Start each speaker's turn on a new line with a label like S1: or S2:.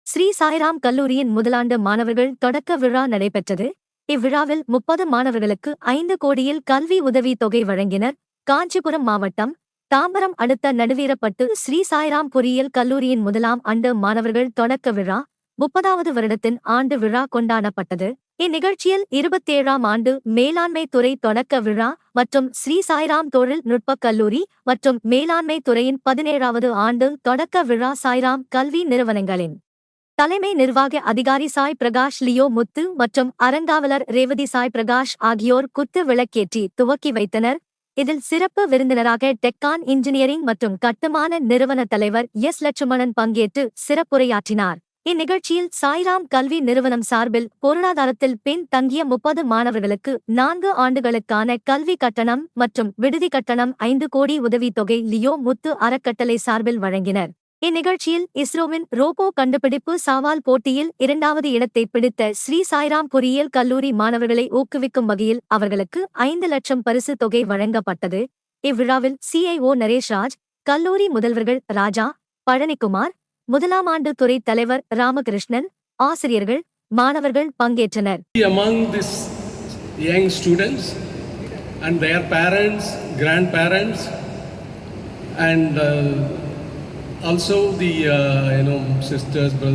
S1: ஸ்ரீ சாய்ராம் கல்லூரியின் முதலாண்டு மாணவர்கள் தொடக்க விழா நடைபெற்றது. இவ்விழாவில் 30 மாணவர்களுக்கு 5 கோடியில் கல்வி உதவித் தொகை வழங்கினர். காஞ்சிபுரம் மாவட்டம் தாம்பரம் அடுத்த நடுவீரப்பட்டு ஸ்ரீ சாய்ராம் பொறியியல் கல்லூரியின் முதலாம் ஆண்டு மாணவர்கள் தொடக்க விழா 30வது வருடத்தின் ஆண்டு விழா கொண்டாடப்பட்டது. இந்நிகழ்ச்சியில் 27ஆம் ஆண்டு மேலாண்மை துறை தொடக்க விழா மற்றும் ஸ்ரீ சாய்ராம் தொழில் நுட்பக் கல்லூரி மற்றும் மேலாண்மை துறையின் 17வது ஆண்டு தொடக்க விழா சாய்ராம் கல்வி நிறுவனங்களின் தலைமை நிர்வாக அதிகாரி சாய் பிரகாஷ் லியோ முத்து மற்றும் அறங்காவலர் ரேவதி சாய் பிரகாஷ் ஆகியோர் குத்து விளக்கேற்றி துவக்கி வைத்தனர். இதில் சிறப்பு விருந்தினராக டெக்கான் இன்ஜினியரிங் மற்றும் கட்டுமான நிறுவன தலைவர் எஸ் லட்சுமணன் பங்கேற்று சிறப்புரையாற்றினார். இந்நிகழ்ச்சியில் சாய்ராம் கல்வி நிறுவனம் சார்பில் பொருளாதாரத்தில் பின் தங்கிய 30 மாணவர்களுக்கு 4 ஆண்டுகளுக்கான கல்வி கட்டணம் மற்றும் விடுதி கட்டணம் 5 கோடி உதவித்தொகை லியோ முத்து அறக்கட்டளை சார்பில் வழங்கினர். இந்நிகழ்ச்சியில் இஸ்ரோவின் ரோபோ கண்டுபிடிப்பு சவால் போட்டியில் 2வது இடத்தை பிடித்த ஸ்ரீ சாய்ராம் பொறியியல் கல்லூரி மாணவர்களை ஊக்குவிக்கும் வகையில் அவர்களுக்கு 5 லட்சம் பரிசு தொகை வழங்கப்பட்டது. இவ்விழாவில் CIO நரேஷ்ராஜ், கல்லூரி முதல்வர்கள் ராஜா, பழனிக்குமார், முதலாம் ஆண்டு துறை தலைவர் ராமகிருஷ்ணன், ஆசிரியர்கள், மாணவர்கள் பங்கேற்றனர்.
S2: Among these young students and their parents, grandparents, and also the sisters, brothers.